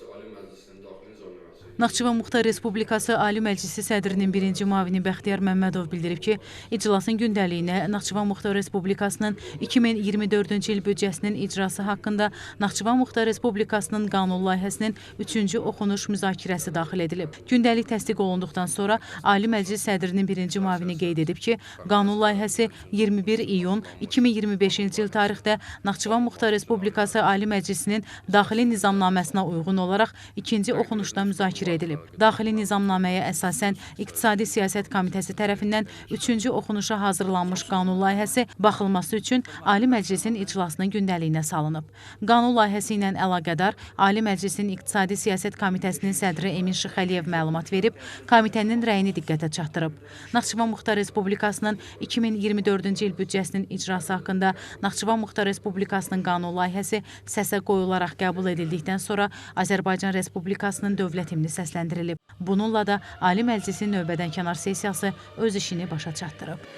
Ali Məclisinin daxili nizamnaməsi. Naxçıvan Muxtar Respublikası Ali Məclisi sədrinin birinci müavini Bəxtiyar Məmmədov bildirib ki, iclasın gündəliyinə Naxçıvan Muxtar Respublikasının 2024-cü il büdcəsinin icrası haqqında Naxçıvan Muxtar Respublikasının qanun layihəsinin 3-cü oxunuş müzakirəsi daxil edilib. Gündəlik təsdiq olunduqdan sonra Ali Məclis sədrinin birinci müavini qeyd edib ki, qanun layihəsi 21 iyun 2025-ci il tarixdə Naxçıvan Muxtar Respublikası Ali Məclisinin daxili nizamnaməsinə uyğun olaraq ikinci oxunuşda müzakirə edilib. Daxili nizamnaməyə əsasən İqtisadi Siyasət Komitəsi tərəfindən 3-cü oxunuşa hazırlanmış qanun layihəsi baxılması üçün Ali Məclisin iclasının gündəliyinə salınıb. Qanun layihəsi ilə əlaqədar Ali Məclisin İqtisadi Siyasət Komitəsinin sədri Emin Şıxəliyev məlumat verib, komitənin rəyini diqqətə çatdırıb. Naxçıvan Muxtar Respublikasının 2024-cü il büdcəsinin icrası haqqında Naxçıvan Muxtar Respublikasının qanun layihəsi səsə qoyularaq qəbul edildikdən sonra Azərbaycan Respublikasının dövlət himni səsləndirilib. Bununla da Ali Məclisin növbədənkənar sessiyası öz işini başa çatdırıb.